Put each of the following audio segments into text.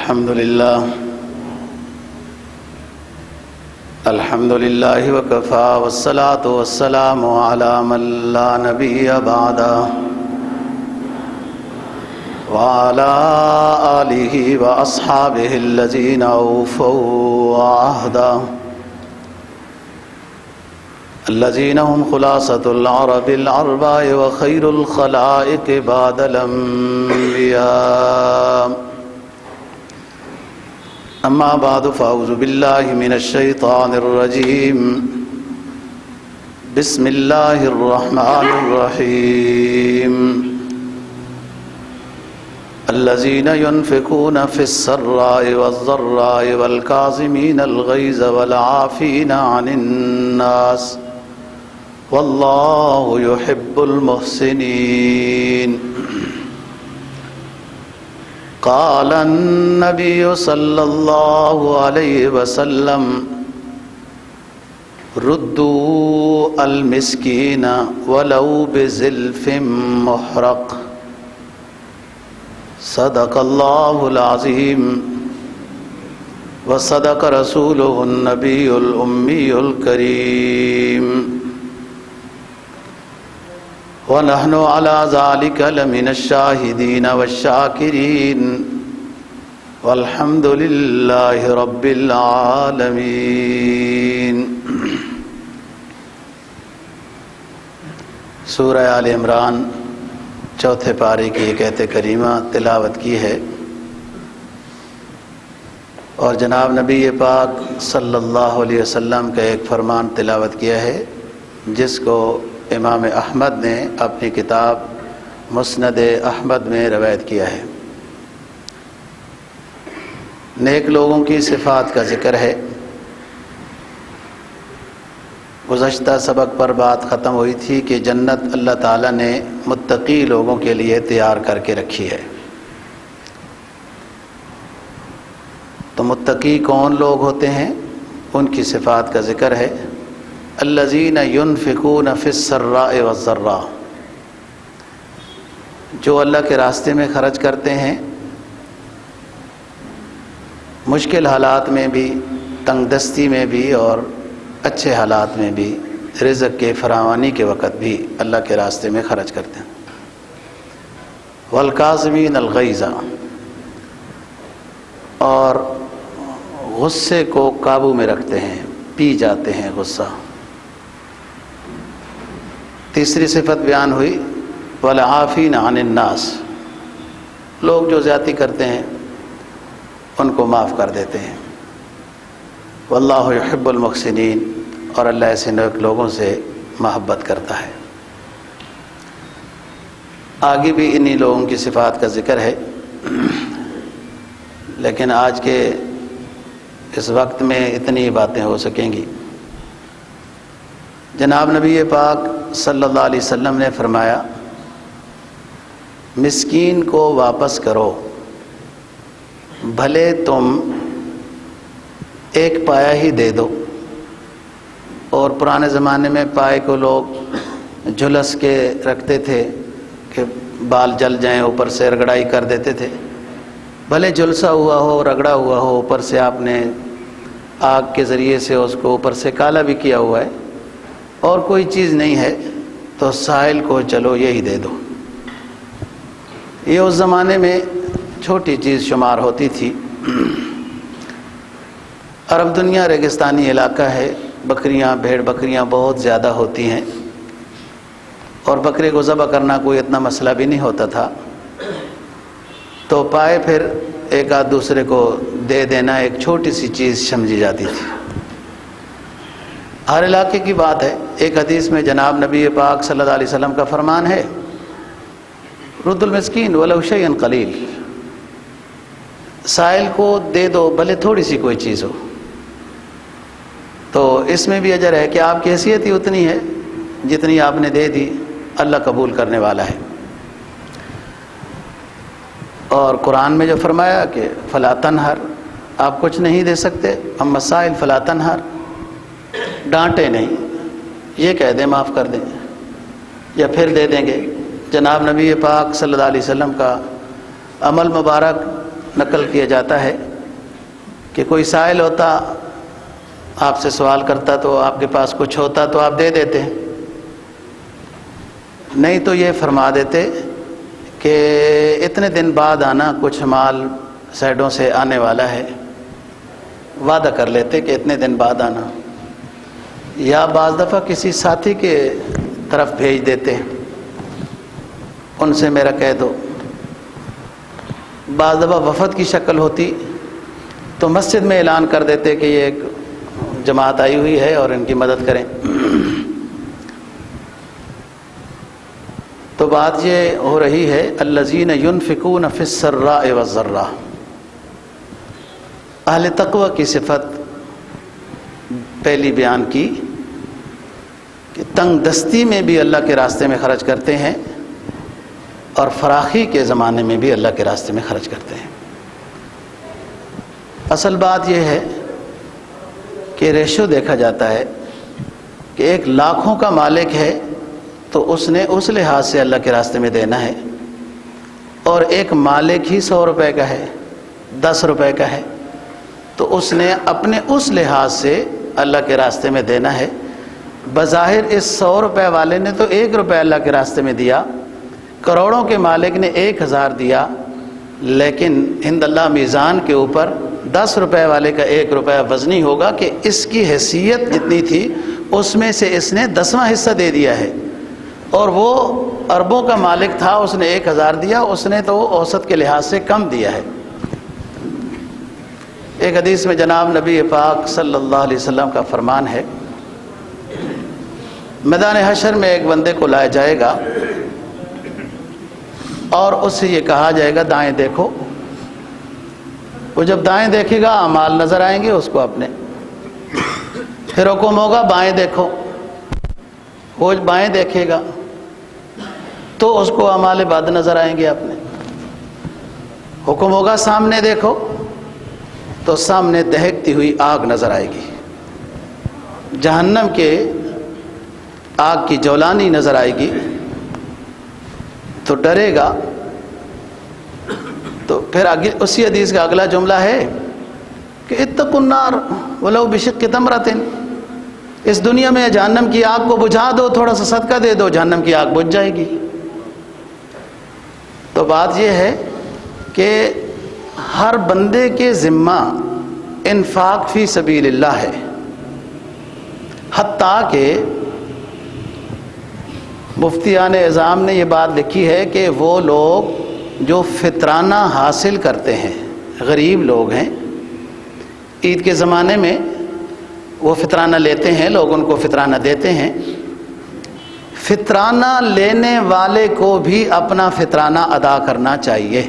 الحمد لله وكفى والصلاة والسلام على من لا نبي بعده وعلى آله وأصحابه الذين أوفوا عهده الذين هم خلاصة العرب الأربع وخير الخلائق بعد الأنبياء. أما بعد فأعوذ بالله من الشيطان الرجيم. بسم الله الرحمن الرحيم. الذين ينفقون في السراء والضراء والكاظمين الغيظ والعافين عن الناس والله يحب المحسنين. قال النبي صلى الله عليه وسلم ردوا المسكين ولو بزلف محرق. صدق الله العظيم وصدق رسوله النبي الأمي الكريم ونحن على ذلك لمن الشاهدين والشاكرين والحمد لله رب العالمين. سورہ آل عمران چوتھے پارے کی ایک آیت کریمہ تلاوت کی ہے اور جناب نبی پاک صلی اللہ علیہ وسلم کا ایک فرمان تلاوت کیا ہے جس کو امام احمد نے اپنی کتاب مسند احمد میں روایت کیا ہے. نیک لوگوں کی صفات کا ذکر ہے. گزشتہ سبق پر بات ختم ہوئی تھی کہ جنت اللہ تعالیٰ نے متقی لوگوں کے لیے تیار کر کے رکھی ہے. تو متقی کون لوگ ہوتے ہیں؟ ان کی صفات کا ذکر ہے. الذین ينفقون فی السراء والضراء، جو اللہ کے راستے میں خرچ کرتے ہیں، مشکل حالات میں بھی، تنگ دستی میں بھی اور اچھے حالات میں بھی، رزق کے فراوانی کے وقت بھی اللہ کے راستے میں خرچ کرتے ہیں. والکاظمین الغیظ، اور غصے کو قابو میں رکھتے ہیں، پی جاتے ہیں غصہ. تیسری صفت بیان ہوئی والعافین عن الناس، لوگ جو زیادتی کرتے ہیں ان کو معاف کر دیتے ہیں. واللہ یحب المحسنین، اور اللہ ایسے نیک لوگوں سے محبت کرتا ہے. آگے بھی انہی لوگوں کی صفات کا ذکر ہے، لیکن آج کے اس وقت میں اتنی باتیں ہو سکیں گی. جناب نبی پاک صلی اللہ علیہ وسلم نے فرمایا مسکین کو واپس کرو، بھلے تم ایک پایا ہی دے دو. اور پرانے زمانے میں پائے کو لوگ جھلس کے رکھتے تھے کہ بال جل جائیں، اوپر سے رگڑائی کر دیتے تھے. بھلے جھلسا ہوا ہو، رگڑا ہوا ہو، اوپر سے آپ نے آگ کے ذریعے سے اس کو اوپر سے کالا بھی کیا ہوا ہے اور کوئی چیز نہیں ہے تو سائل کو چلو یہی دے دو. یہ اس زمانے میں چھوٹی چیز شمار ہوتی تھی. عرب دنیا ریگستانی علاقہ ہے، بکریاں بھیڑ بکریاں بہت زیادہ ہوتی ہیں اور بکرے کو ذبح کرنا کوئی اتنا مسئلہ بھی نہیں ہوتا تھا. تو پائے پھر ایک آدھ دوسرے کو دے دینا ایک چھوٹی سی چیز سمجھی جاتی تھی. ہر علاقے کی بات ہے. ایک حدیث میں جناب نبی پاک صلی اللہ علیہ وسلم کا فرمان ہے رد المسکین ولو شیئا قلیل، سائل کو دے دو بھلے تھوڑی سی کوئی چیز ہو. تو اس میں بھی اجر ہے کہ آپ کی حیثیت ہی اتنی ہے جتنی آپ نے دے دی، اللہ قبول کرنے والا ہے. اور قرآن میں جو فرمایا کہ فلا تنہر، آپ کچھ نہیں دے سکتے، اما السائل فلا تنہر، ڈانٹے نہیں، یہ کہہ دیں معاف کر دیں یا پھر دے دیں گے. جناب نبی پاک صلی اللہ علیہ وسلم کا عمل مبارک نقل کیا جاتا ہے کہ کوئی سائل ہوتا، آپ سے سوال کرتا تو آپ کے پاس کچھ ہوتا تو آپ دے دیتے، نہیں تو یہ فرما دیتے کہ اتنے دن بعد آنا، کچھ مال سائڈوں سے آنے والا ہے، وعدہ کر لیتے کہ اتنے دن بعد آنا، یا بعض دفعہ کسی ساتھی کے طرف بھیج دیتے، ان سے میرا کہہ دو۔ بعض دفعہ وفد کی شکل ہوتی تو مسجد میں اعلان کر دیتے کہ یہ ایک جماعت آئی ہوئی ہے اور ان کی مدد کریں۔ تو بات یہ ہو رہی ہے الذین ينفقون فی السراء والضراء، اہل تقوی کی صفت پہلی بیان کی کہ تنگ دستی میں بھی اللہ کے راستے میں خرچ کرتے ہیں اور فراخی کے زمانے میں بھی اللہ کے راستے میں خرچ کرتے ہیں۔ اصل بات یہ ہے کہ ریشو دیکھا جاتا ہے کہ ایک لاکھوں کا مالک ہے تو اس نے اس لحاظ سے اللہ کے راستے میں دینا ہے، اور ایک مالک ہی 100 روپے کا ہے، 10 روپے کا ہے، تو اس نے اپنے اس لحاظ سے اللہ کے راستے میں دینا ہے۔ بظاہر اس 100 روپے والے نے تو 1 روپے اللہ کے راستے میں دیا، کروڑوں کے مالک نے 1000 دیا، لیکن عند اللہ میزان کے اوپر 10 روپے والے کا 1 روپے وزنی ہوگا کہ اس کی حیثیت جتنی تھی اس میں سے اس نے 10واں حصہ دے دیا ہے، اور وہ اربوں کا مالک تھا، اس نے 1000 دیا، اس نے تو اوسط کے لحاظ سے کم دیا ہے۔ ایک حدیث میں جناب نبی پاک صلی اللہ علیہ وسلم کا فرمان ہے، میدان حشر میں ایک بندے کو لایا جائے گا اور اس سے یہ کہا جائے گا دائیں دیکھو۔ وہ جب دائیں دیکھے گا اعمال نظر آئیں گے اس کو اپنے، پھر حکم ہوگا بائیں دیکھو، وہ بائیں دیکھے گا تو اس کو اعمال بد نظر آئیں گے اپنے، حکم ہوگا سامنے دیکھو تو سامنے دہکتی ہوئی آگ نظر آئے گی، جہنم کے آگ کی جولانی نظر آئے گی تو ڈرے گا۔ تو پھر اسی حدیث کا اگلا جملہ ہے کہ اتقوا النار ولو بشق تمرۃ، اس دنیا میں جہنم کی آگ کو بجھا دو، تھوڑا سا صدقہ دے دو، جہنم کی آگ بجھ جائے گی۔ تو بات یہ ہے کہ ہر بندے کے ذمہ انفاق فی سبیل اللہ ہے، حتیٰ کہ مفتیان اعظام نے یہ بات لکھی ہے کہ وہ لوگ جو فطرانہ حاصل کرتے ہیں، غریب لوگ ہیں، عید کے زمانے میں وہ فطرانہ لیتے ہیں، لوگ ان کو فطرانہ دیتے ہیں، فطرانہ لینے والے کو بھی اپنا فطرانہ ادا کرنا چاہیے،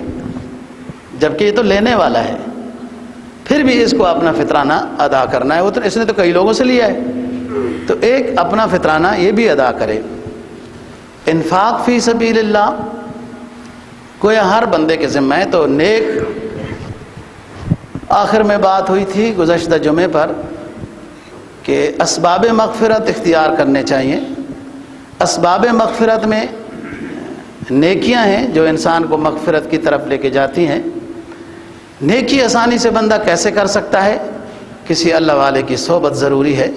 جبکہ یہ تو لینے والا ہے، پھر بھی اس کو اپنا فطرانہ ادا کرنا ہے، وہ تو اس نے تو کئی لوگوں سے لیا ہے، تو ایک اپنا فطرانہ یہ بھی ادا کرے۔ انفاق فی سبیل اللہ گویا ہر بندے کے ذمہ ہے۔ تو نیک، آخر میں بات ہوئی تھی گزشتہ جمعے پر کہ اسباب مغفرت اختیار کرنے چاہیے۔ اسباب مغفرت میں نیکیاں ہیں جو انسان کو مغفرت کی طرف لے کے جاتی ہیں۔ نیکی آسانی سے بندہ کیسے کر سکتا ہے؟ کسی اللہ والے کی صحبت ضروری ہے۔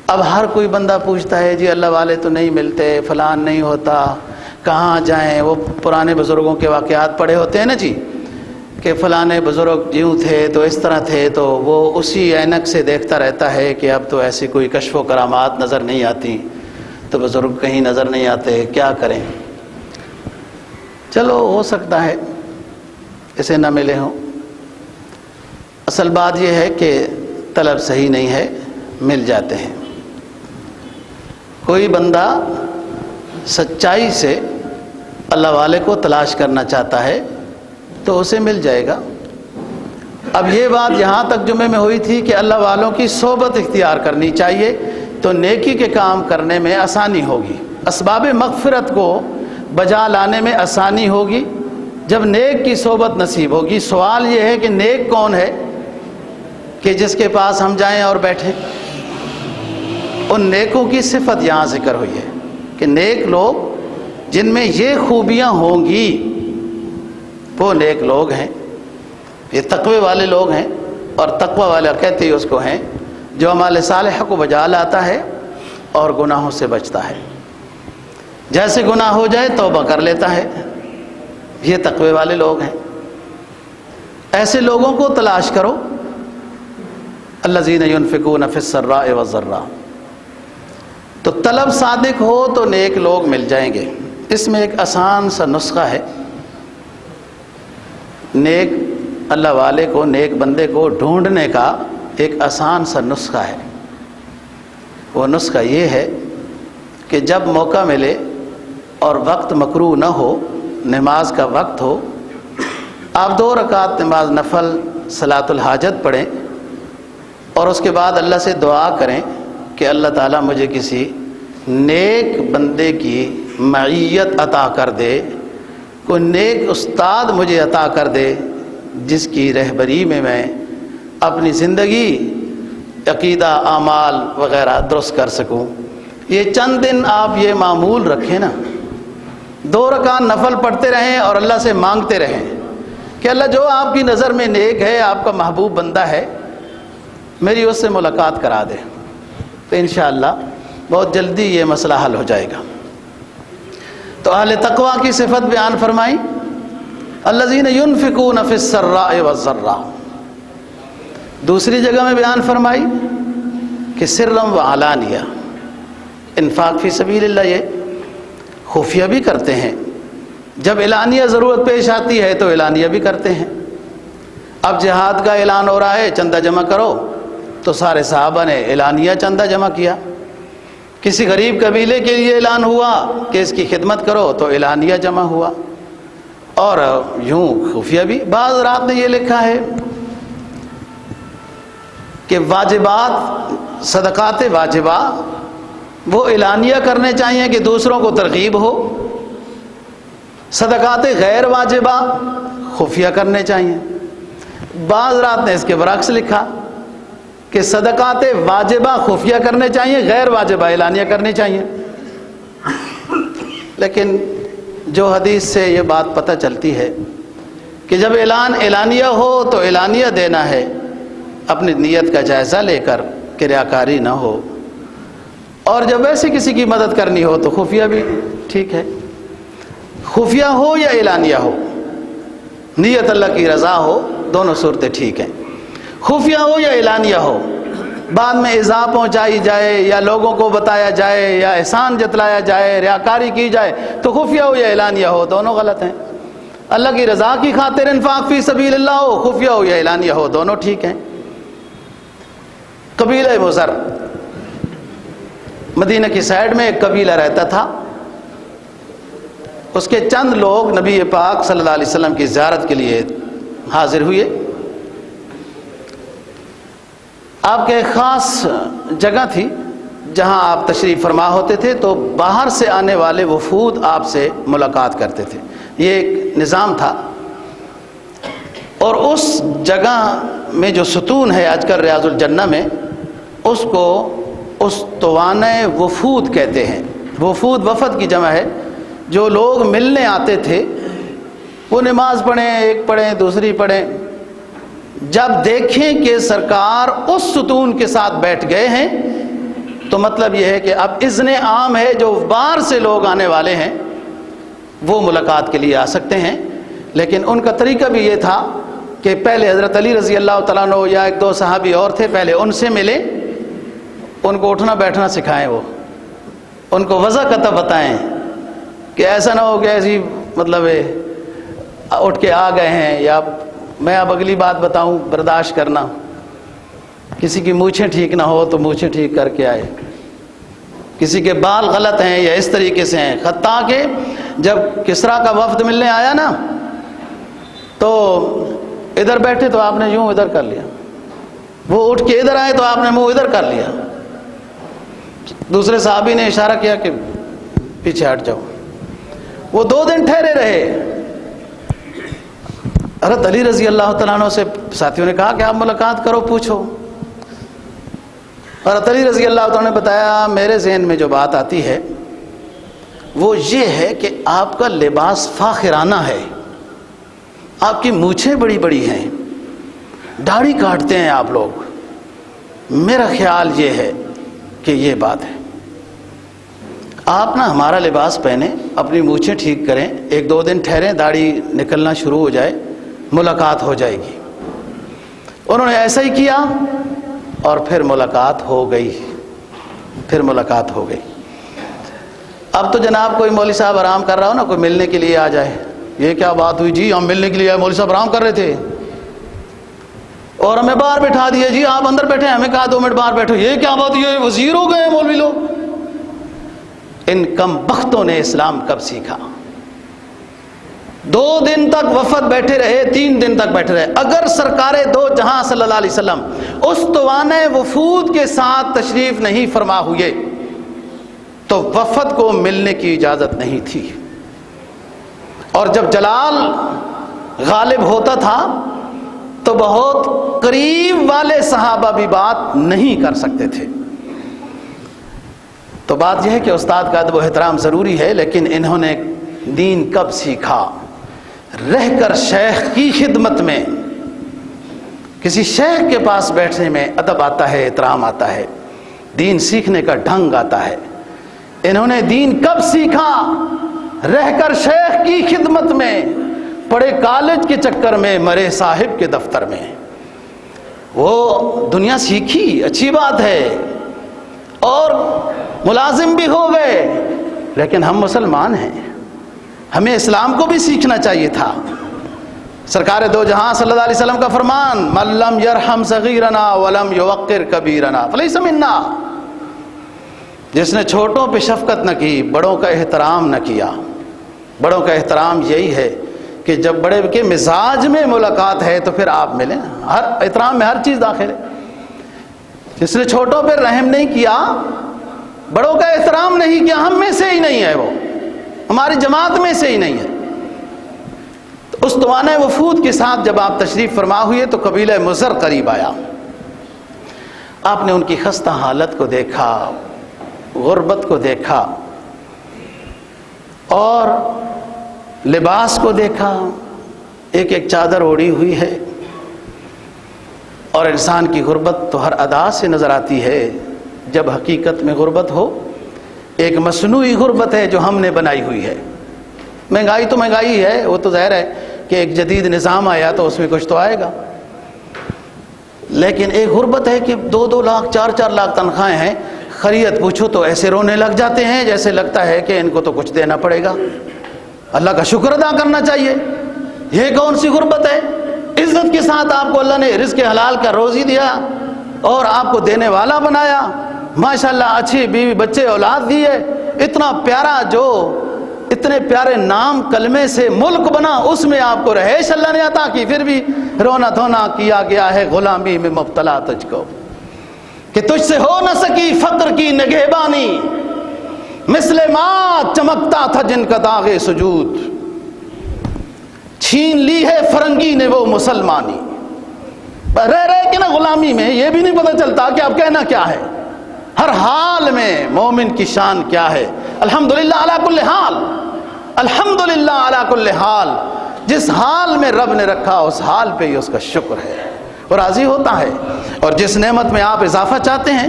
اب ہر کوئی بندہ پوچھتا ہے جی اللہ والے تو نہیں ملتے، فلان نہیں ہوتا، کہاں جائیں؟ وہ پرانے بزرگوں کے واقعات پڑھے ہوتے ہیں نا جی، کہ فلانے بزرگ یوں تھے تو اس طرح تھے، تو وہ اسی عینک سے دیکھتا رہتا ہے کہ اب تو ایسی کوئی کشف و کرامات نظر نہیں آتی، تو بزرگ کہیں نظر نہیں آتے، کیا کریں؟ چلو ہو سکتا ہے اسے نہ ملے ہوں، اصل بات یہ ہے کہ طلب صحیح نہیں ہے، مل جاتے ہیں۔ کوئی بندہ سچائی سے اللہ والے کو تلاش کرنا چاہتا ہے تو اسے مل جائے گا۔ اب یہ بات یہاں تک جمعے میں ہوئی تھی کہ اللہ والوں کی صحبت اختیار کرنی چاہیے تو نیکی کے کام کرنے میں آسانی ہوگی، اسباب مغفرت کو بجا لانے میں آسانی ہوگی جب نیک کی صحبت نصیب ہوگی۔ سوال یہ ہے کہ نیک کون ہے کہ جس کے پاس ہم جائیں اور بیٹھیں؟ ان نیکوں کی صفت یہاں ذکر ہوئی ہے کہ نیک لوگ جن میں یہ خوبیاں ہوں گی وہ نیک لوگ ہیں۔ یہ تقوی والے لوگ ہیں، اور تقوی والا کہتے ہی اس کو ہیں جو اعمال صالحہ کو بجا لاتا ہے اور گناہوں سے بچتا ہے، جیسے گناہ ہو جائے توبہ کر لیتا ہے، یہ تقوی والے لوگ ہیں۔ ایسے لوگوں کو تلاش کرو، الذین ينفقون فی السراء والضراء۔ تو طلب صادق ہو تو نیک لوگ مل جائیں گے۔ اس میں ایک آسان سا نسخہ ہے، نیک اللہ والے کو، نیک بندے کو ڈھونڈنے کا ایک آسان سا نسخہ ہے۔ وہ نسخہ یہ ہے کہ جب موقع ملے اور وقت مکروہ نہ ہو، نماز کا وقت ہو، آپ 2 رکعت نماز نفل صلاۃ الحاجت پڑھیں اور اس کے بعد اللہ سے دعا کریں کہ اللہ تعالیٰ مجھے کسی نیک بندے کی معیت عطا کر دے، کوئی نیک استاد مجھے عطا کر دے جس کی رہبری میں اپنی زندگی، عقیدہ، اعمال وغیرہ درست کر سکوں۔ یہ چند دن آپ یہ معمول رکھیں نا، 2 رکعت نفل پڑھتے رہیں اور اللہ سے مانگتے رہیں کہ اللہ جو آپ کی نظر میں نیک ہے، آپ کا محبوب بندہ ہے، میری اس سے ملاقات کرا دے، تو انشاءاللہ بہت جلدی یہ مسئلہ حل ہو جائے گا۔ تو اہل تقویٰ کی صفت بیان فرمائی، الذین ينفقون فی السراء والضراء۔ دوسری جگہ میں بیان فرمائی کہ سرا وعلانیہ، انفاق فی سبیل اللہ یہ خفیہ بھی کرتے ہیں، جب اعلانیہ ضرورت پیش آتی ہے تو اعلانیہ بھی کرتے ہیں۔ اب جہاد کا اعلان ہو رہا ہے، چندہ جمع کرو، تو سارے صحابہ نے اعلانیہ چندہ جمع کیا۔ کسی غریب قبیلے کے لیے اعلان ہوا کہ اس کی خدمت کرو تو اعلانیہ جمع ہوا، اور یوں خفیہ بھی۔ بعض رات نے یہ لکھا ہے کہ واجبات، صدقات واجبہ وہ اعلانیہ کرنے چاہیے کہ دوسروں کو ترغیب ہو، صدقات غیر واجبہ خفیہ کرنے چاہیے۔ بعض رات نے اس کے برعکس لکھا کہ صدقات واجبہ خفیہ کرنے چاہیے، غیر واجبہ اعلانیہ کرنے چاہیے۔ لیکن جو حدیث سے یہ بات پتہ چلتی ہے کہ جب اعلانیہ ہو تو اعلانیہ دینا ہے، اپنی نیت کا جائزہ لے کر کہ ریاکاری نہ ہو، اور جب ویسے کسی کی مدد کرنی ہو تو خفیہ بھی ٹھیک ہے۔ خفیہ ہو یا اعلانیہ ہو، نیت اللہ کی رضا ہو، دونوں صورتیں ٹھیک ہیں۔ خفیہ ہو یا اعلانیہ ہو، بعد میں ایذا پہنچائی جائے یا لوگوں کو بتایا جائے یا احسان جتلایا جائے، ریاکاری کی جائے، تو خفیہ ہو یا اعلانیہ ہو دونوں غلط ہیں۔ اللہ کی رضا کی خاطر انفاق فی سبیل اللہ ہو، خفیہ ہو یا اعلانیہ ہو، دونوں ٹھیک ہیں۔ قبیلہ مضر، مدینہ کی سائڈ میں ایک قبیلہ رہتا تھا، اس کے چند لوگ نبی پاک صلی اللہ علیہ وسلم کی زیارت کے لیے حاضر ہوئے۔ آپ کے خاص جگہ تھی جہاں آپ تشریف فرما ہوتے تھے، تو باہر سے آنے والے وفود آپ سے ملاقات کرتے تھے، یہ ایک نظام تھا۔ اور اس جگہ میں جو ستون ہے آج کل ریاض الجنہ میں، اس کو استوانہ وفود کہتے ہیں۔ وفود وفد کی جمع ہے، جو لوگ ملنے آتے تھے وہ نماز پڑھیں، ایک پڑھیں دوسری پڑھیں، جب دیکھیں کہ سرکار اس ستون کے ساتھ بیٹھ گئے ہیں تو مطلب یہ ہے کہ اب اذن عام ہے، جو باہر سے لوگ آنے والے ہیں وہ ملاقات کے لیے آ سکتے ہیں۔ لیکن ان کا طریقہ بھی یہ تھا کہ پہلے حضرت علی رضی اللہ تعالیٰ عنہ یا 1-2 صحابی اور تھے، پہلے ان سے ملیں، ان کو اٹھنا بیٹھنا سکھائیں، وہ ان کو وضع قطع بتائیں کہ ایسا نہ ہو کہ ایسی مطلب اٹھ کے آ گئے ہیں، یا میں اب اگلی بات بتاؤں، برداشت کرنا، کسی کی مونچھیں ٹھیک نہ ہو تو مونچھیں ٹھیک کر کے آئے، کسی کے بال غلط ہیں یا اس طریقے سے ہیں۔ حتیٰ کہ جب کسریٰ کا وفد ملنے آیا نا تو ادھر بیٹھے تو آپ نے یوں ادھر کر لیا، وہ اٹھ کے ادھر آئے تو آپ نے منہ ادھر کر لیا، دوسرے صحابی نے اشارہ کیا کہ پیچھے ہٹ جاؤ۔ وہ 2 دن ٹھہرے رہے۔ حضرت علی رضی اللہ تعالیٰ عنہ سے ساتھیوں نے کہا کہ آپ ملاقات کرو، پوچھو۔ حضرت علی رضی اللہ تعالیٰ نے بتایا، میرے ذہن میں جو بات آتی ہے وہ یہ ہے کہ آپ کا لباس فاخرانہ ہے، آپ کی مونچھیں بڑی بڑی ہیں، داڑھی کاٹتے ہیں آپ لوگ، میرا خیال یہ ہے کہ یہ بات ہے، آپ نا ہمارا لباس پہنیں، اپنی مونچھیں ٹھیک کریں، 1-2 دن ٹھہریں، داڑھی نکلنا شروع ہو جائے، ملاقات ہو جائے گی۔ انہوں نے ایسا ہی کیا اور پھر ملاقات ہو گئی، اب تو جناب کوئی مولوی صاحب آرام کر رہا ہو نا، کوئی ملنے کے لیے آ جائے، یہ کیا بات ہوئی جی، ہم ملنے کے لیے آئے، مولوی صاحب آرام کر رہے تھے اور ہمیں باہر بٹھا دیے، جی آپ اندر بیٹھے، ہمیں کہا 2 منٹ باہر بیٹھو، یہ کیا بات ہوئی، وزیر ہو گئے مولوی لوگ۔ ان کم بختوں نے اسلام کب سیکھا؟ 2 دن تک وفد بیٹھے رہے، 3 دن تک بیٹھے رہے۔ اگر سرکار دو جہاں صلی اللہ علیہ وسلم استوانِ وفود کے ساتھ تشریف نہیں فرما ہوئے تو وفد کو ملنے کی اجازت نہیں تھی، اور جب جلال غالب ہوتا تھا تو بہت قریب والے صحابہ بھی بات نہیں کر سکتے تھے۔ تو بات یہ ہے کہ استاد کا ادب و احترام ضروری ہے، لیکن انہوں نے دین کب سیکھا؟ رہ کر شیخ کی خدمت میں، کسی شیخ کے پاس بیٹھنے میں ادب آتا ہے، احترام آتا ہے، دین سیکھنے کا ڈھنگ آتا ہے۔ انہوں نے دین کب سیکھا؟ رہ کر شیخ کی خدمت میں، پڑھے کالج کے چکر میں، مرے صاحب کے دفتر میں۔ وہ دنیا سیکھی، اچھی بات ہے، اور ملازم بھی ہو گئے، لیکن ہم مسلمان ہیں، ہمیں اسلام کو بھی سیکھنا چاہیے تھا۔ سرکار دو جہاں صلی اللہ علیہ وسلم کا فرمان، من لم یرحم صغیرنا ولم یوقر کبیرنا فلیس منا، جس نے چھوٹوں پہ شفقت نہ کی، بڑوں کا احترام نہ کیا۔ بڑوں کا احترام یہی ہے کہ جب بڑے کے مزاج میں ملاقات ہے تو پھر آپ ملیں، ہر احترام میں ہر چیز داخل ہے۔ جس نے چھوٹوں پہ رحم نہیں کیا، بڑوں کا احترام نہیں کیا، ہم میں سے ہی نہیں ہے، وہ ہماری جماعت میں سے ہی نہیں ہے۔ تو استوانِ وفود کے ساتھ جب آپ تشریف فرما ہوئے تو قبیلہ مضر قریب آیا، آپ نے ان کی خستہ حالت کو دیکھا، غربت کو دیکھا، اور لباس کو دیکھا، ایک ایک چادر اوڑھی ہوئی ہے، اور انسان کی غربت تو ہر ادا سے نظر آتی ہے، جب حقیقت میں غربت ہو۔ ایک مصنوعی غربت ہے جو ہم نے بنائی ہوئی ہے۔ مہنگائی تو مہنگائی ہے، وہ تو ظاہر ہے کہ ایک جدید نظام آیا تو اس میں کچھ تو آئے گا، لیکن ایک غربت ہے کہ 2-2 لاکھ 4-4 لاکھ تنخواہیں ہیں، خرید پوچھو تو ایسے رونے لگ جاتے ہیں جیسے لگتا ہے کہ ان کو تو کچھ دینا پڑے گا، اللہ کا شکر ادا کرنا چاہیے۔ یہ کون سی غربت ہے؟ عزت کے ساتھ آپ کو اللہ نے رزق حلال کا روزی دیا اور آپ کو دینے والا بنایا، ماشاءاللہ اچھی بیوی بچے اولاد دیے، اتنا پیارا، جو اتنے پیارے نام کلمے سے ملک بنا، اس میں آپ کو رہائش اللہ نے عطا کی، پھر بھی رونا دھونا کیا گیا ہے غلامی میں مبتلا تجھ کو، کہ تجھ سے ہو نہ سکی فقر کی نگہبانی، مثل ماں چمکتا تھا جن کا داغ سجود، چھین لی ہے فرنگی نے وہ مسلمانی۔ رہ کے نا غلامی میں یہ بھی نہیں پتہ چلتا کہ اب کہنا کیا ہے، ہر حال میں مومن کی شان کیا ہے۔ الحمدللہ علی کل حال، الحمدللہ علی کل حال، جس حال میں رب نے رکھا اس حال پہ ہی اس کا شکر ہے، وہ راضی ہوتا ہے۔ اور جس نعمت میں آپ اضافہ چاہتے ہیں،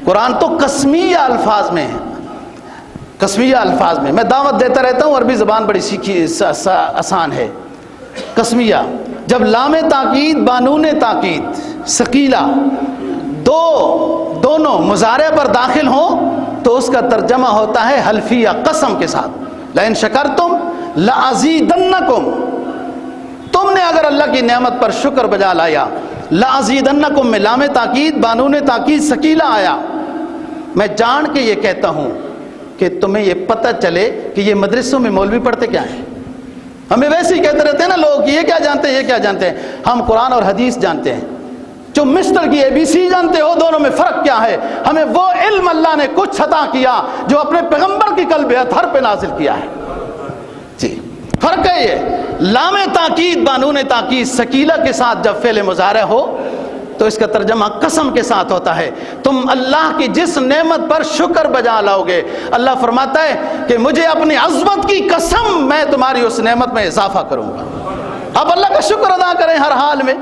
قرآن تو قسمیہ الفاظ میں ہے، قسمیہ الفاظ میں دعوت دیتا رہتا ہوں، عربی زبان بڑی سیکھی آسان ہے۔ قسمیہ، جب لام تاکید بانون تاکید ثقیلہ دونوں مضارع پر داخل ہوں تو اس کا ترجمہ ہوتا ہے حلفیہ، قسم کے ساتھ، لئن شکرتم لازیدنکم، تم نے اگر اللہ کی نعمت پر شکر بجا لایا، لازیدنکم میں لام تاکید بانون تاکید ثقیلہ آیا۔ میں جان کے یہ کہتا ہوں کہ تمہیں یہ پتہ چلے کہ یہ مدرسوں میں مولوی پڑھتے کیا ہیں۔ ہمیں ویسے ہی کہتے رہتے ہیں نا لوگ کہ یہ کیا جانتے ہیں، یہ کیا جانتے ہیں۔ ہم قرآن اور حدیث جانتے ہیں، جو مسٹر کی ABC جانتے ہو، دونوں میں فرق کیا ہے۔ ہمیں وہ علم اللہ نے کچھ عطا کیا جو اپنے پیغمبر کی قلب اطہر پہ نازل کیا ہے، جی فرق ہے یہ۔ لام تاکید بانون تاکید ثقیلہ کے ساتھ جب فعل مضارع ہو تو اس کا ترجمہ قسم کے ساتھ ہوتا ہے۔ تم اللہ کی جس نعمت پر شکر بجا لاؤ گے، اللہ فرماتا ہے کہ مجھے اپنی عظمت کی قسم میں تمہاری اس نعمت میں اضافہ کروں گا۔ اب اللہ کا شکر ادا کریں ہر حال میں۔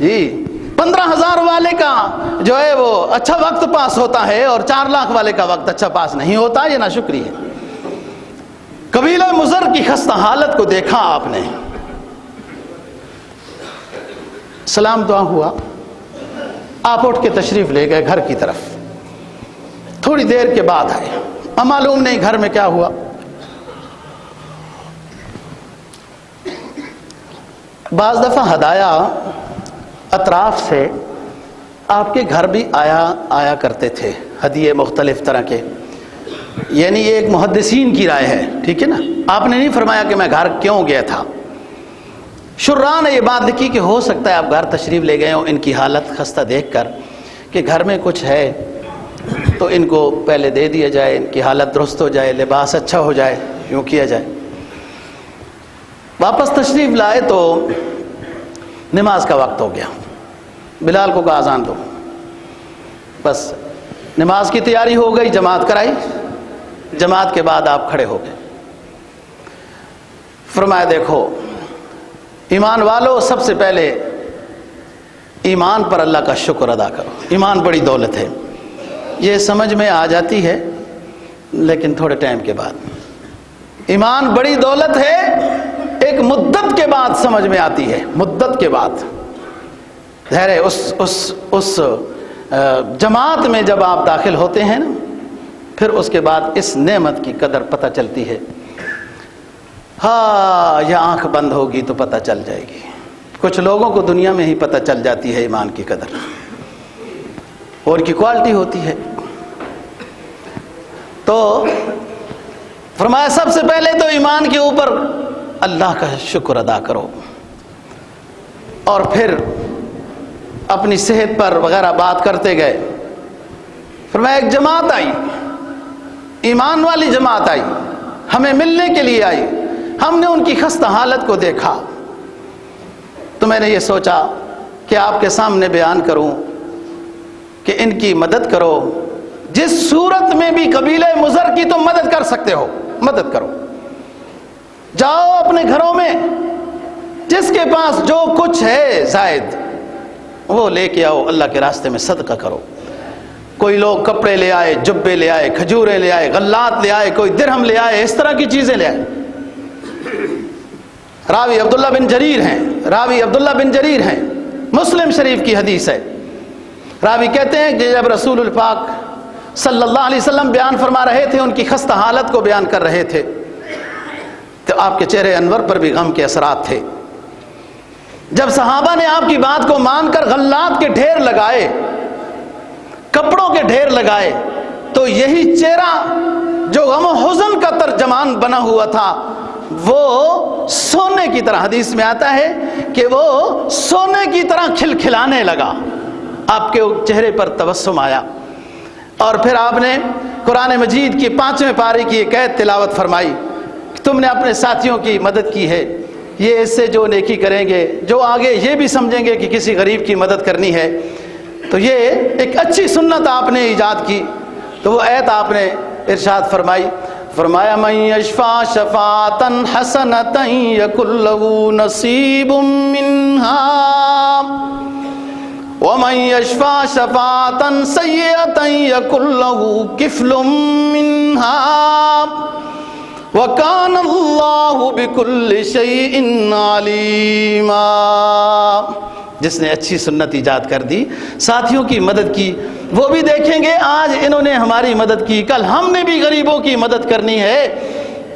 جی 15,000 والے کا جو ہے وہ اچھا وقت پاس ہوتا ہے اور 4 لاکھ والے کا وقت اچھا پاس نہیں ہوتا، یہ ناشکری ہے۔ قبیلہ مضر کی خستہ حالت کو دیکھا آپ نے، سلام دعا ہوا، آپ اٹھ کے تشریف لے گئے گھر کی طرف، تھوڑی دیر کے بعد آئے، معلوم نہیں گھر میں کیا ہوا۔ بعض دفعہ ہدایہ اطراف سے آپ کے گھر بھی آیا کرتے تھے، ہدیے مختلف طرح کے، یعنی یہ ایک محدثین کی رائے ہے، ٹھیک ہے نا، آپ نے نہیں فرمایا کہ میں گھر کیوں گیا تھا۔ شراح نے یہ بات لکھی کہ ہو سکتا ہے آپ گھر تشریف لے گئے ہوں ان کی حالت خستہ دیکھ کر کہ گھر میں کچھ ہے تو ان کو پہلے دے دیا جائے، ان کی حالت درست ہو جائے، لباس اچھا ہو جائے، یوں کیا جائے۔ واپس تشریف لائے تو نماز کا وقت ہو گیا، بلال کو کہا اذان دو، بس نماز کی تیاری ہو گئی، جماعت کرائی، جماعت کے بعد آپ کھڑے ہو گئے، فرمایا دیکھو ایمان والو، سب سے پہلے ایمان پر اللہ کا شکر ادا کرو، ایمان بڑی دولت ہے، یہ سمجھ میں آ جاتی ہے لیکن تھوڑے ٹائم کے بعد۔ ایمان بڑی دولت ہے، ایک مدت کے بعد سمجھ میں آتی ہے، مدت کے بعد ظاہر ہے اس جماعت میں جب آپ داخل ہوتے ہیں نا، پھر اس کے بعد اس نعمت کی قدر پتہ چلتی ہے۔ ہاں یہ آنکھ بند ہوگی تو پتہ چل جائے گی، کچھ لوگوں کو دنیا میں ہی پتہ چل جاتی ہے ایمان کی قدر اور ان کی کوالٹی ہوتی ہے۔ تو فرمایا سب سے پہلے تو ایمان کے اوپر اللہ کا شکر ادا کرو، اور پھر اپنی صحت پر وغیرہ بات کرتے گئے۔ فرمایا ایک جماعت آئی، ایمان والی جماعت آئی، ہمیں ملنے کے لیے آئی، ہم نے ان کی خستہ حالت کو دیکھا تو میں نے یہ سوچا کہ آپ کے سامنے بیان کروں کہ ان کی مدد کرو، جس صورت میں بھی قبیلہ مضر کی تم مدد کر سکتے ہو مدد کرو، جاؤ اپنے گھروں میں جس کے پاس جو کچھ ہے زائد وہ لے کے آؤ، اللہ کے راستے میں صدقہ کرو۔ کوئی لوگ کپڑے لے آئے، جبے لے آئے، کھجورے لے آئے، غلات لے آئے، کوئی درہم لے آئے، اس طرح کی چیزیں لے آئے۔ راوی عبداللہ بن جریر ہیں، مسلم شریف کی حدیث ہے۔ راوی کہتے ہیں کہ جب رسول الپاک صلی اللہ علیہ وسلم بیان فرما رہے تھے، ان کی خستہ حالت کو بیان کر رہے تھے، تو آپ کے چہرے انور پر بھی غم کے اثرات تھے۔ جب صحابہ نے آپ کی بات کو مان کر غلات کے ڈھیر لگائے، کپڑوں کے ڈھیر لگائے، تو یہی چہرہ جو غم و حزن کا ترجمان بنا ہوا تھا وہ سونے کی طرح، حدیث میں آتا ہے کہ وہ سونے کی طرح کھلکھلانے لگا، آپ کے چہرے پر تبسم آیا۔ اور پھر آپ نے قرآن مجید کی 5ویں پارے کی ایک آیت تلاوت فرمائی کہ تم نے اپنے ساتھیوں کی مدد کی ہے، یہ اس سے جو نیکی کریں گے، جو آگے یہ بھی سمجھیں گے کہ کسی غریب کی مدد کرنی ہے، تو یہ ایک اچھی سنت آپ نے ایجاد کی۔ تو وہ آیت آپ نے ارشاد فرمایا من یشفع شفاعتا حسنتا یکن لہ نصیب منہا ومن یشفع شفاعتا سیئتا یکن لہ کفل منہا وَكَانَ اللَّهُ بِكُلِّ شَيْءٍ عَلِيمًا۔ جس نے اچھی سنت ایجاد کر دی، ساتھیوں کی مدد کی، وہ بھی دیکھیں گے آج انہوں نے ہماری مدد کی، کل ہم نے بھی غریبوں کی مدد کرنی ہے،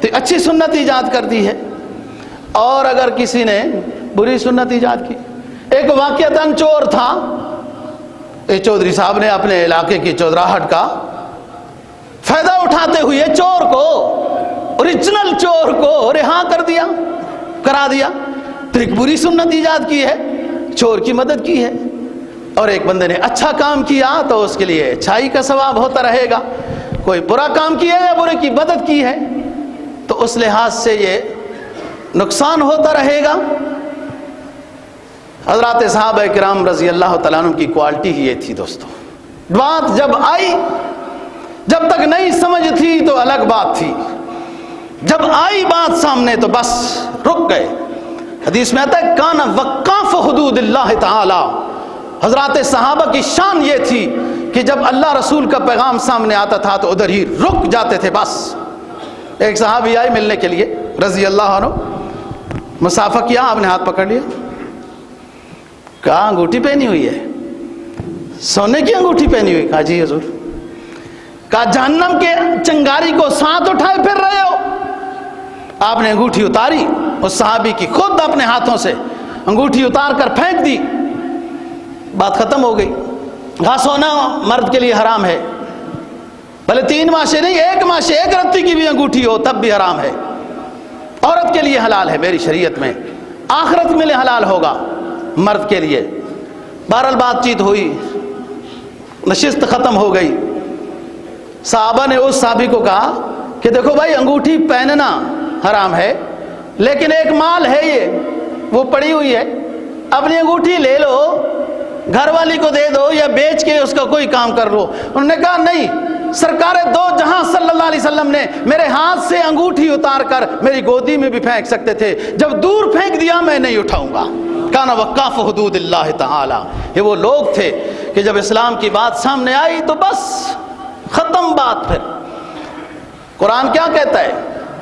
تو اچھی سنت ایجاد کر دی ہے۔ اور اگر کسی نے بری سنت ایجاد کی، ایک واقعتاً چور تھا، ایک چودھری صاحب نے اپنے علاقے کی چودراہٹ کا فائدہ اٹھاتے ہوئے چور کو، اوریجنل چور کو رہا کرا دیا، تو ایک بری سنت ایجاد کی ہے، چور کی مدد کی ہے۔ اور ایک بندے نے اچھا کام کیا تو اس کے لیے اچھائی کا ثواب ہوتا رہے گا، کوئی برا کام کیا یا برے کی مدد کی ہے تو اس لحاظ سے یہ نقصان ہوتا رہے گا۔ حضرات صحابہ کرام رضی اللہ تعالیٰ عنہ کی کوالٹی ہی یہ تھی دوستو۔ بات جب آئی، جب تک نہیں سمجھ تھی تو الگ بات تھی، جب آئی بات سامنے تو بس رک گئے، حدیث میں آتا ہے کان وقاف حدود اللہ تعالی، حضرات صحابہ کی شان یہ تھی کہ جب اللہ رسول کا پیغام سامنے آتا تھا تو ادھر ہی رک جاتے تھے بس۔ ایک صحابی آئے ملنے کے لیے رضی اللہ عنہ، مسافہ کیا، آپ نے ہاتھ پکڑ لیا، کہا انگوٹھی پہنی ہوئی ہے، سونے کی انگوٹھی پہنی ہوئی؟ کہا جی حضور۔ کہا جہنم کے چنگاری کو ساتھ اٹھائے پھر رہے ہو؟ آپ نے انگوٹھی اتاری، اس صحابی کی خود اپنے ہاتھوں سے انگوٹھی اتار کر پھینک دی، بات ختم ہو گئی۔ کہا سونا مرد کے لیے حرام ہے، بھلے 3 ماشے نہیں، 1 ماشے 1 رتی کی بھی انگوٹھی ہو تب بھی حرام ہے، عورت کے لیے حلال ہے میری شریعت میں، آخرت میں حلال ہوگا مرد کے لیے۔ بہرحال بات چیت ہوئی، نشست ختم ہو گئی۔ صحابہ نے اس صحابی کو کہا کہ دیکھو بھائی انگوٹھی پہننا حرام ہے، لیکن ایک مال ہے یہ، وہ پڑی ہوئی ہے، اپنی انگوٹھی لے لو، گھر والی کو دے دو یا بیچ کے اس کا کوئی کام کر لو۔ انہوں نے کہا نہیں، سرکار دو جہاں صلی اللہ علیہ وسلم نے میرے ہاتھ سے انگوٹھی اتار کر میری گودی میں بھی پھینک سکتے تھے، جب دور پھینک دیا میں نہیں اٹھاؤں گا۔ کانا وقاف حدود اللہ تعالی، یہ وہ لوگ تھے کہ جب اسلام کی بات سامنے آئی تو بس ختم بات۔ پھر قرآن کیا کہتا ہے؟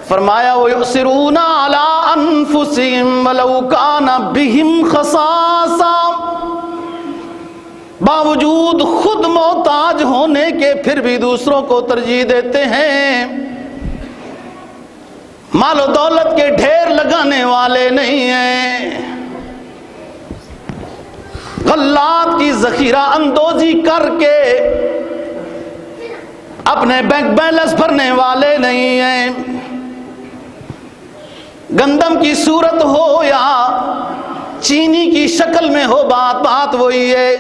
فرمایا وَيُؤْثِرُونَ عَلَىٰ أَنفُسِهِمْ وَلَوْ كَانَ بِهِمْ خَصَاصَةٌ، باوجود خود محتاج ہونے کے پھر بھی دوسروں کو ترجیح دیتے ہیں، مال و دولت کے ڈھیر لگانے والے نہیں ہیں، غلات کی ذخیرہ اندوزی کر کے اپنے بینک بیلنس بھرنے والے نہیں ہیں، گندم کی صورت ہو یا چینی کی شکل میں ہو، بات وہی ہے،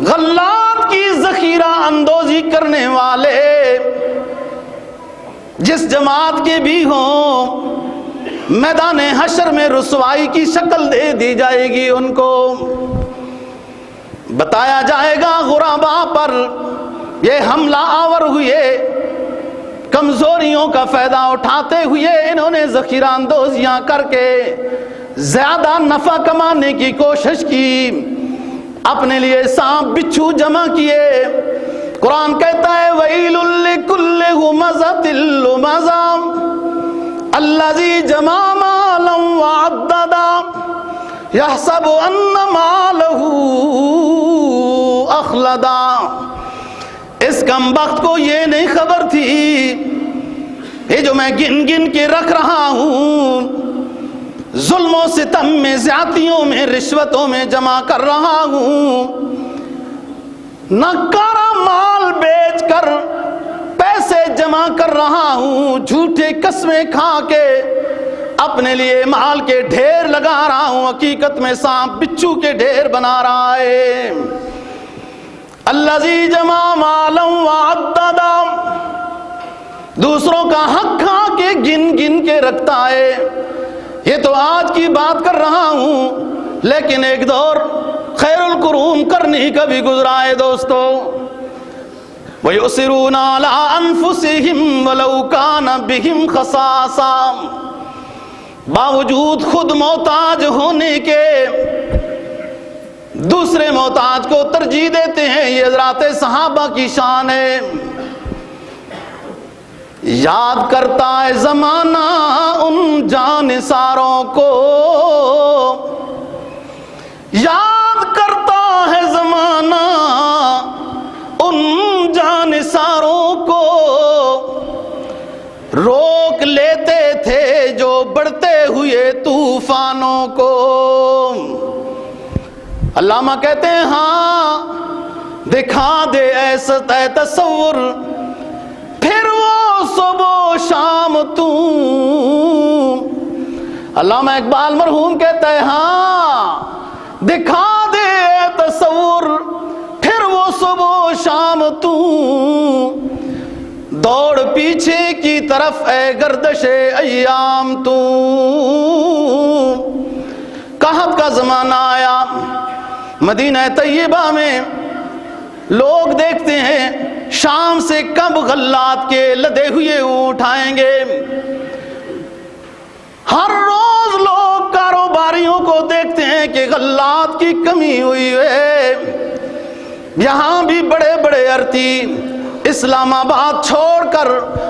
غلات کی ذخیرہ اندوزی کرنے والے جس جماعت کے بھی ہوں، میدان حشر میں رسوائی کی شکل دے دی جائے گی، ان کو بتایا جائے گا غرباء پر یہ حملہ آور ہوئے، کمزوریوں کا فائدہ اٹھاتے ہوئے انہوں نے ذخیرہ اندوزیاں کر کے زیادہ نفع کمانے کی کوشش کی، اپنے لیے سانپ بچھو جمع کیے۔ قرآن کہتا ہے وَيْلٌ لِّكُلِّ هُمَزَةٍ لُمَزَةٍ الَّذِي جَمَعَ مَالًا وَعَدَّدَ يَحْسَبُ أَنَّ مَالَهُ أَخْلَدَ۔ اس کمبخت کو یہ نہیں خبر تھی یہ جو میں گن گن کے رکھ رہا ہوں، ظلم و ستم میں، زیادتیوں میں، رشوتوں میں جمع کر رہا ہوں، ناکارہ مال بیچ کر پیسے جمع کر رہا ہوں، جھوٹے قسمیں کھا کے اپنے لیے مال کے ڈھیر لگا رہا ہوں، حقیقت میں سانپ بچھو کے ڈھیر بنا رہا ہے۔ الذی جمع مالا وعدد، دوسروں کا حق کھا کے گن گن کے رکھتا ہے۔ یہ تو آج کی بات کر رہا ہوں، لیکن ایک دور خیر القرون کرنی کا بھی گزرا ہے دوستو۔ وَيُؤْثِرُونَ عَلَىٰ أَنفُسِهِمْ وَلَوْ كَانَ بِهِمْ خَصَاصَةٌ، باوجود خود محتاج ہونے کے دوسرے محتاج کو ترجیح دیتے ہیں، یہ حضرات صحابہ کی شان ہے۔ یاد کرتا ہے زمانہ ان جانثاروں کو، یاد کرتا ہے زمانہ ان جانثاروں کو، روک لیتے تھے جو بڑھتے ہوئے طوفانوں کو۔ علامہ کہتے ہیں ہاں دکھا دے ایسا تصور، پھر وہ صبح و شام تو۔ علامہ اقبال مرحوم کہتا ہے ہاں دکھا دے تصور، پھر وہ صبح و شام تو، دوڑ پیچھے کی طرف اے گردش ایام تو۔ کہف کا زمانہ آیا، مدینہ طیبہ میں لوگ دیکھتے ہیں شام سے کب غلات کے لدے ہوئے اونٹ آئیں گے، ہر روز لوگ کو دیکھتے ہیں کہ غلات کی کمی ہوئی ہے، یہاں بھی بڑے بڑے ارتی اسلام آباد چھوڑ کر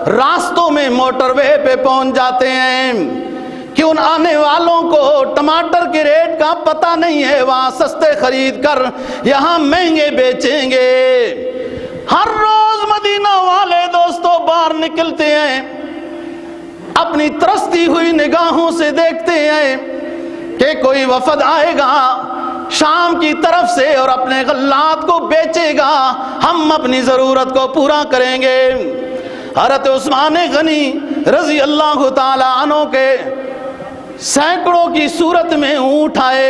راستوں میں موٹر وے پہ پہنچ جاتے ہیں کہ ان آنے والوں کو ٹماٹر کے ریٹ کا پتہ نہیں ہے، وہاں سستے خرید کر یہاں مہنگے بیچیں گے۔ ہر روز مدینہ والے دوستوں باہر نکلتے ہیں، اپنی ترستی ہوئی نگاہوں سے دیکھتے ہیں کہ کوئی وفد آئے گا شام کی طرف سے اور اپنے غلات کو بیچے گا، ہم اپنی ضرورت کو پورا کریں گے۔ حضرت عثمان غنی رضی اللہ تعالی عنہ کے سینکڑوں کی صورت میں اونٹ آئے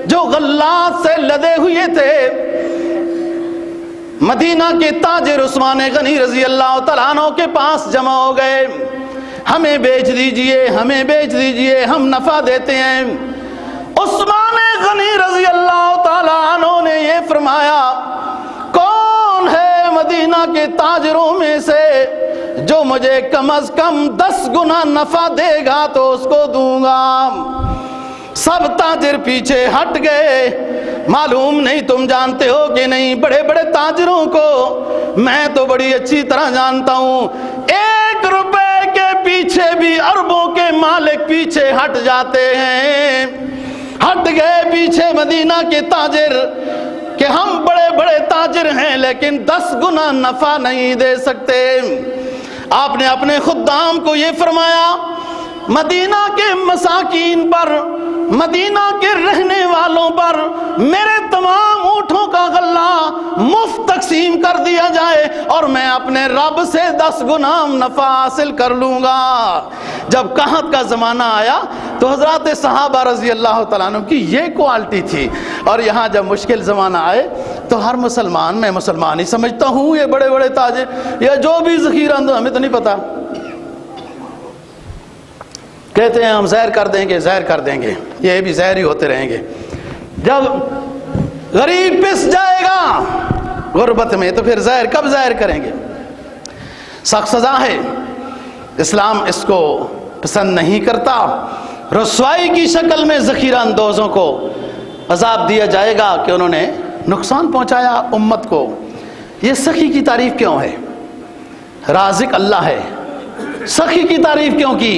جو غلات سے لدے ہوئے تھے۔ مدینہ کے تاجر عثمان غنی رضی اللہ تعالیٰ عنہ کے پاس جمع ہو گئے، ہمیں بیچ دیجئے، ہمیں بیچ دیجئے، ہم نفع دیتے ہیں۔ عثمان غنی رضی اللہ تعالیٰ عنہ نے یہ فرمایا، کون ہے مدینہ کے تاجروں میں سے جو مجھے کم از کم 10 گنا نفع دے گا تو اس کو دوں گا۔ سب تاجر پیچھے ہٹ گئے۔ معلوم نہیں تم جانتے ہو کہ نہیں، بڑے بڑے تاجروں کو میں تو بڑی اچھی طرح جانتا ہوں، 1 روپے کے پیچھے بھی اربوں کے مالک پیچھے ہٹ جاتے ہیں۔ ہٹ گئے پیچھے مدینہ کے تاجر کہ ہم بڑے بڑے تاجر ہیں لیکن 10 گنا نفع نہیں دے سکتے۔ آپ نے اپنے خدام کو یہ فرمایا، مدینہ کے مساکین پر، مدینہ کے رہنے والوں پر میرے تمام اونٹوں کا غلہ مفت تقسیم کر دیا جائے اور میں اپنے رب سے 10 گنا نفع حاصل کر لوں گا۔ جب قحط کا زمانہ آیا تو حضرات صحابہ رضی اللہ تعالیٰ عنہ کی یہ کوالٹی تھی، اور یہاں جب مشکل زمانہ آئے تو ہر مسلمان، میں مسلمان ہی سمجھتا ہوں، یہ بڑے بڑے تاجر یا جو بھی ذخیرہ اندر، ہمیں تو نہیں پتا، کہتے ہیں ہم زہر کر دیں گے، زہر کر دیں گے، یہ بھی زہر ہی ہوتے رہیں گے۔ جب غریب پس جائے گا غربت میں تو پھر زہر کب زہر کریں گے؟ سخت سزا ہے، اسلام اس کو پسند نہیں کرتا۔ رسوائی کی شکل میں ذخیرہ اندوزوں کو عذاب دیا جائے گا کہ انہوں نے نقصان پہنچایا امت کو۔ یہ سخی کی تعریف کیوں ہے؟ رازق اللہ ہے، سخی کی تعریف کیوں کی؟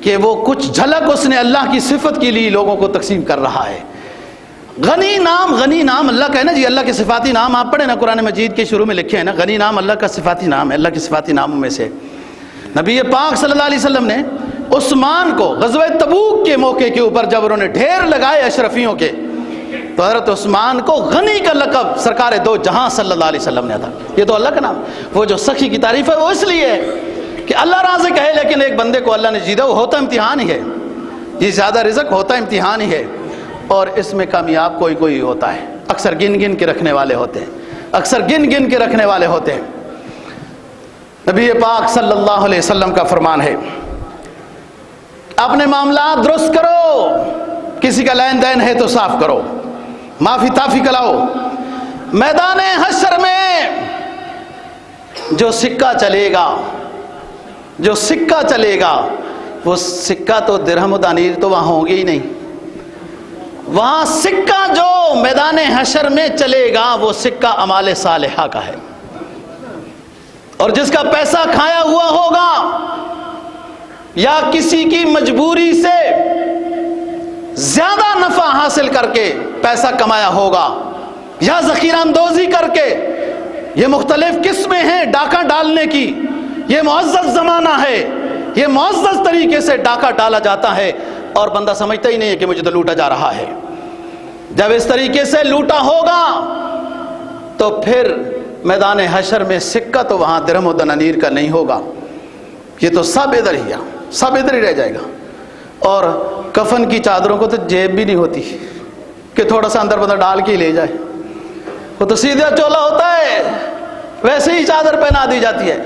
کہ وہ کچھ جھلک اس نے اللہ کی صفت کے لیے لوگوں کو تقسیم کر رہا ہے۔ غنی نام، غنی نام اللہ کا ہے نا جی، اللہ کے صفاتی نام آپ پڑھیں نا، قرآن مجید کے شروع میں لکھے ہیں نا، غنی نام اللہ کا صفاتی نام ہے، اللہ کے صفاتی ناموں میں سے۔ نبی پاک صلی اللہ علیہ وسلم نے عثمان کو غزوہ تبوک کے موقع کے اوپر جب انہوں نے ڈھیر لگائے اشرفیوں کے، تو حضرت عثمان کو غنی کا لقب سرکار دو جہاں صلی اللہ علیہ وسلم نے تھا۔ یہ تو اللہ کا نام، وہ جو سخی کی تعریف ہے وہ اس لیے ہے کہ اللہ رازق ہے، لیکن ایک بندے کو اللہ نے جیتا، وہ ہوتا امتحان ہی ہے، یہ زیادہ رزق ہوتا امتحان ہی ہے، اور اس میں کامیاب کوئی کوئی ہوتا ہے، اکثر گن گن کے رکھنے والے ہوتے ہیں، اکثر گن گن کے رکھنے والے ہوتے ہیں۔ نبی پاک صلی اللہ علیہ وسلم کا فرمان ہے، اپنے معاملات درست کرو، کسی کا لین دین ہے تو صاف کرو، معافی تافی کراؤ۔ میدان حشر میں جو سکہ چلے گا، جو سکہ چلے گا، وہ سکہ تو درہم و دینار تو وہاں ہوں گے ہی نہیں، وہاں سکہ جو میدان حشر میں چلے گا وہ سکہ اعمال صالحہ کا ہے، اور جس کا پیسہ کھایا ہوا ہوگا یا کسی کی مجبوری سے زیادہ نفع حاصل کر کے پیسہ کمایا ہوگا یا ذخیرہ اندوزی کر کے، یہ مختلف قسمیں ہیں ڈاکہ ڈالنے کی، یہ معزز زمانہ ہے، یہ معزز طریقے سے ڈاکہ ڈالا جاتا ہے اور بندہ سمجھتا ہی نہیں ہے کہ مجھے تو لوٹا جا رہا ہے۔ جب اس طریقے سے لوٹا ہوگا تو پھر میدان حشر میں سکہ تو وہاں درہم و دنانیر کا نہیں ہوگا، یہ تو سب ادھر ہی، سب ادھر ہی رہ جائے گا۔ اور کفن کی چادروں کو تو جیب بھی نہیں ہوتی کہ تھوڑا سا اندر بندہ ڈال کے لے جائے، وہ تو سیدھا چولا ہوتا ہے، ویسے ہی چادر پہنا دی جاتی ہے۔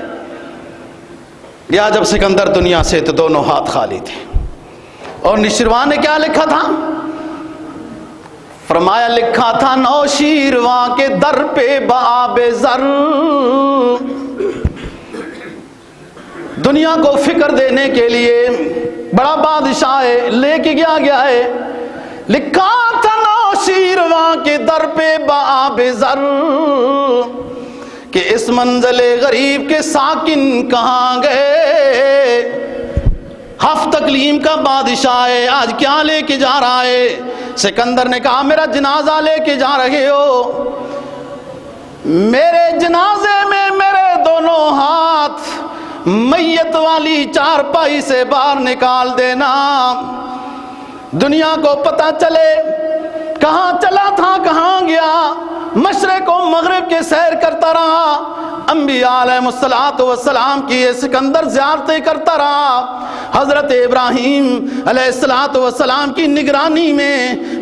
یا جب سکندر دنیا سے تو دونوں ہاتھ خالی تھے، اور نشروان نے کیا لکھا تھا؟ فرمایا لکھا تھا نوشیرواں کے در پہ بآب زر، دنیا کو فکر دینے کے لیے بڑا بادشاہ ہے، لے کے گیا ہے، لکھا تھا نوشیرواں کے در پہ بآب زر کہ اس منزل غریب کے ساکن کہاں گئے. ہفت اقلیم کا بادشاہ ہے، آج کیا لے کے جا رہا ہے؟ سکندر نے کہا میرا جنازہ لے کے جا رہے ہو، میرے جنازے میں میرے دونوں ہاتھ میت والی چارپائی سے باہر نکال دینا، دنیا کو پتہ چلے کہاں چلا تھا کہاں گیا. مشرق و مغرب کے سیر کرتا رہا، انبیاء علیہ السلام کی یہ سکندر زیارتیں کرتا رہا. حضرت ابراہیم علیہ السلام کی نگرانی میں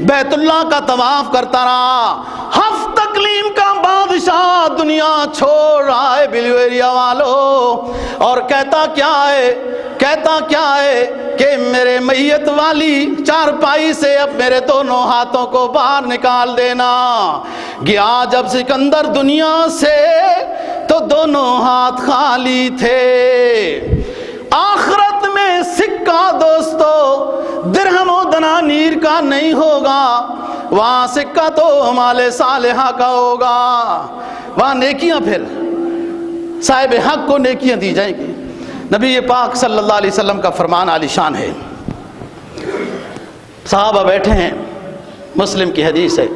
بیت اللہ کا طواف کرتا رہا. ہفت اقلیم کا بادشاہ دنیا چھوڑ رہا ہے بلیو ایریا والوں، اور کہتا کیا ہے کہ میرے میت والی چارپائی سے اب میرے دونوں ہاتھوں کو باہر نکال دینا. گیا جب سکندر دنیا سے تو دونوں ہاتھ خالی تھے. آخرت میں سکہ دوستو درہم و دنانیر کا نہیں ہوگا، وہاں سکہ تو مال صالحہ کا ہوگا. وہاں نیکیاں پھر صاحب حق کو نیکیاں دی جائیں گی. نبی پاک صلی اللہ علیہ وسلم کا فرمان عالی شان ہے. صحابہ بیٹھے ہیں، مسلم کی حدیث ہے،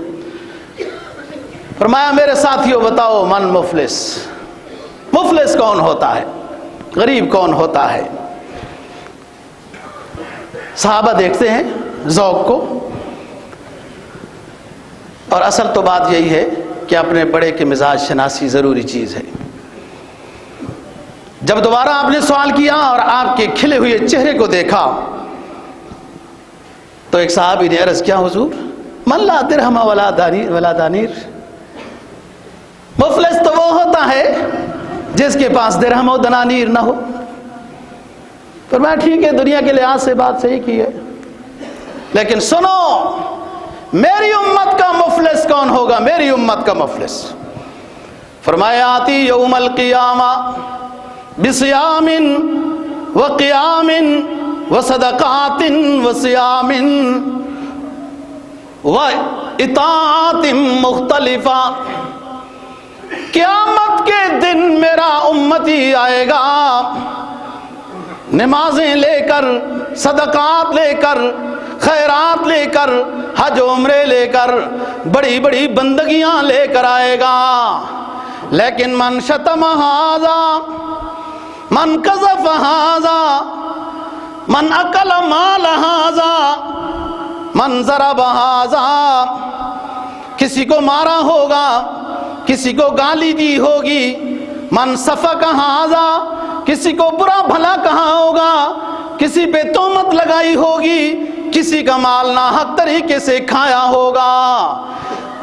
فرمایا میرے ساتھیوں بتاؤ من مفلس، مفلس کون ہوتا ہے، غریب کون ہوتا ہے؟ صحابہ دیکھتے ہیں ذوق کو، اور اصل تو بات یہی ہے کہ اپنے بڑے کے مزاج شناسی ضروری چیز ہے. جب دوبارہ آپ نے سوال کیا اور آپ کے کھلے ہوئے چہرے کو دیکھا تو ایک صحابی نے عرض کیا حضور من لا درہم ولا دانیر، مفلس تو وہ ہوتا ہے جس کے پاس درہم و دنانیر نہ ہو. فرمایا ٹھیک ہے، دنیا کے لحاظ سے بات صحیح کی ہے، لیکن سنو میری امت کا مفلس کون ہوگا؟ میری امت کا مفلس فرمایا آتی یوم القیامہ بصیام وقیام وصدقات وصیام واطاعت مختلفہ. قیامت کے دن میرا امتی آئے گا نمازیں لے کر، صدقات لے کر، خیرات لے کر، حج و عمرے لے کر، بڑی بڑی بندگیاں لے کر آئے گا. لیکن من شتم ھذا، من قذف ھذا، من اکل مال ھذا، من ضرب ھذا، کسی کو مارا ہوگا، کسی کو گالی دی ہوگی، من سفک ھذا، کسی کو برا بھلا کہا ہوگا، کسی پہ تہمت لگائی ہوگی، کسی کا مال ناحق طریقے سے کھایا ہوگا.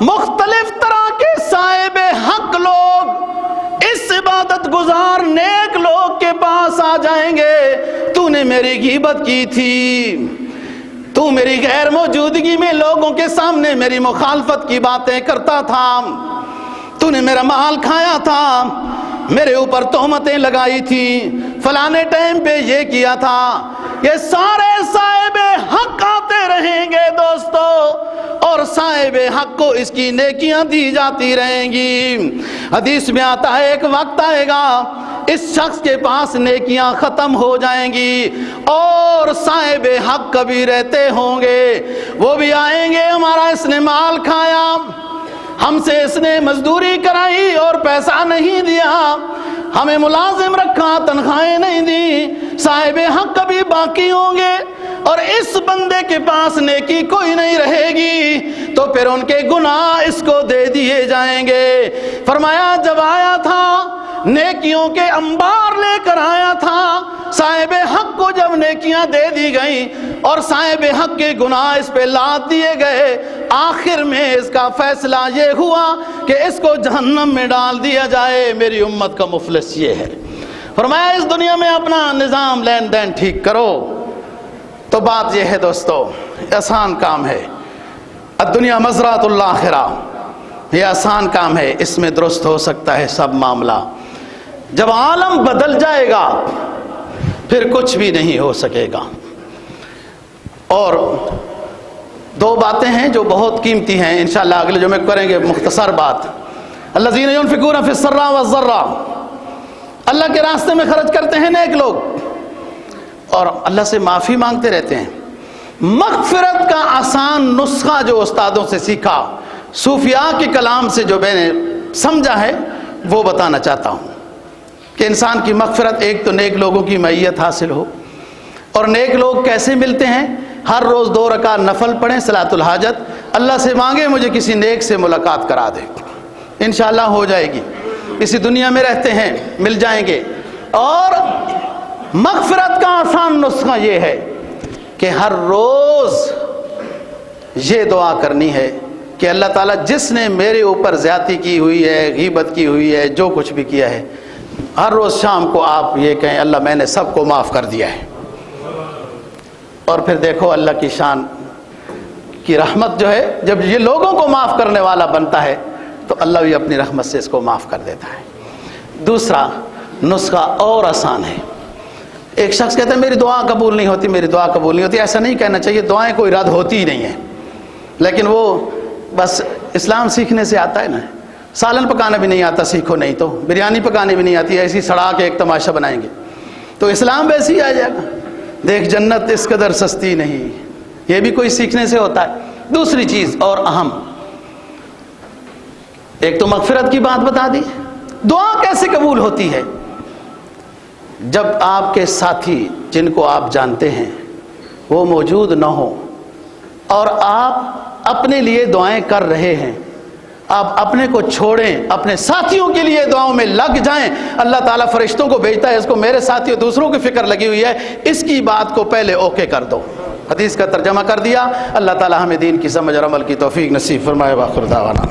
مختلف طرح کے صاحب حق لوگ اس عبادت گزار نیک لوگ کے پاس آ جائیں گے. تو نے میری غیبت کی تھی، تو میری غیر موجودگی میں لوگوں کے سامنے میری مخالفت کی باتیں کرتا تھا، تو نے میرا مال کھایا تھا، میرے اوپر تہمتیں لگائی تھی، فلانے ٹائم پہ یہ کیا تھا. یہ سارے صاحب حق آتے رہیں گے دوستو، اور صاحب حق کو اس کی نیکیاں دی جاتی رہیں گی. حدیث میں آتا ہے ایک وقت آئے گا اس شخص کے پاس نیکیاں ختم ہو جائیں گی اور صاحب حق کبھی رہتے ہوں گے. وہ بھی آئیں گے، ہمارا اس نے مال کھایا، ہم سے اس نے مزدوری کرائی اور پیسہ نہیں دیا، ہمیں ملازم رکھا، تنخواہیں نہیں دی. صاحب حق کبھی باقی ہوں گے اور اس بندے کے پاس نیکی کوئی نہیں رہے گی، تو پھر ان کے گناہ اس کو دے دیے جائیں گے. فرمایا جب آیا تھا نیکیوں کے انبار لے کر آیا تھا، صاحب حق کو جب نیکیاں دے دی گئیں اور صاحب حق کے گناہ اس پہ لاد دیے گئے، آخر میں اس کا فیصلہ یہ ہوا کہ اس کو جہنم میں ڈال دیا جائے. میری امت کا مفلس یہ ہے. فرمایا اس دنیا میں اپنا نظام لین دین ٹھیک کرو. تو بات یہ ہے دوستو، آسان کام ہے. الدنیا مزرعۃ الآخرہ، یہ آسان کام ہے، اس میں درست ہو سکتا ہے سب معاملہ. جب عالم بدل جائے گا پھر کچھ بھی نہیں ہو سکے گا. اور دو باتیں ہیں جو بہت قیمتی ہیں، انشاءاللہ اگلے جمعے کو کریں گے مختصر بات۔ الذین ينفقون فی السراء والضراء، اللہ کے راستے میں خرچ کرتے ہیں نیک لوگ اور اللہ سے معافی مانگتے رہتے ہیں۔ مغفرت کا آسان نسخہ جو استادوں سے سیکھا، صوفیاء کے کلام سے جو میں نے سمجھا ہے، وہ بتانا چاہتا ہوں کہ انسان کی مغفرت ایک تو نیک لوگوں کی معیت حاصل ہو، اور نیک لوگ کیسے ملتے ہیں؟ ہر روز 2 رکعت نفل پڑھیں صلاۃ الحاجت، اللہ سے مانگے مجھے کسی نیک سے ملاقات کرا دے، انشاءاللہ ہو جائے گی۔ اسی دنیا میں رہتے ہیں، مل جائیں گے۔ اور مغفرت کا آسان نسخہ یہ ہے کہ ہر روز یہ دعا کرنی ہے کہ اللہ تعالیٰ جس نے میرے اوپر زیادتی کی ہوئی ہے، غیبت کی ہوئی ہے، جو کچھ بھی کیا ہے، ہر روز شام کو آپ یہ کہیں اللہ میں نے سب کو معاف کر دیا ہے۔ اور پھر دیکھو اللہ کی شان کی رحمت جو ہے، جب یہ لوگوں کو معاف کرنے والا بنتا ہے تو اللہ بھی اپنی رحمت سے اس کو معاف کر دیتا ہے۔ دوسرا نسخہ اور آسان ہے۔ ایک شخص کہتا ہے میری دعا قبول نہیں ہوتی، میری دعا قبول نہیں ہوتی۔ ایسا نہیں کہنا چاہیے، دعائیں کوئی رد ہوتی ہی نہیں ہیں، لیکن وہ بس اسلام سیکھنے سے آتا ہے نا۔ سالن پکانا بھی نہیں آتا، سیکھو نہیں تو بریانی پکانے بھی نہیں آتی، ایسی سڑا کے ایک تماشا بنائیں گے تو اسلام ویسے ہی آ جائے گا۔ دیکھ جنت اس قدر سستی نہیں، یہ بھی کوئی سیکھنے سے ہوتا ہے۔ دوسری چیز اور اہم، ایک تو مغفرت کی بات بتا دی، دعا کیسے قبول ہوتی ہے؟ جب آپ کے ساتھی جن کو آپ جانتے ہیں وہ موجود نہ ہو اور آپ اپنے لیے دعائیں کر رہے ہیں، آپ اپنے کو چھوڑیں، اپنے ساتھیوں کے لیے دعاؤں میں لگ جائیں، اللہ تعالیٰ فرشتوں کو بھیجتا ہے اس کو میرے ساتھیوں دوسروں کی فکر لگی ہوئی ہے، اس کی بات کو پہلے اوکے کر دو۔ حدیث کا ترجمہ کر دیا۔ اللہ تعالیٰ ہمیں دین کی سمجھ اور عمل کی توفیق نصیب فرمائے۔ وآخر دعوانا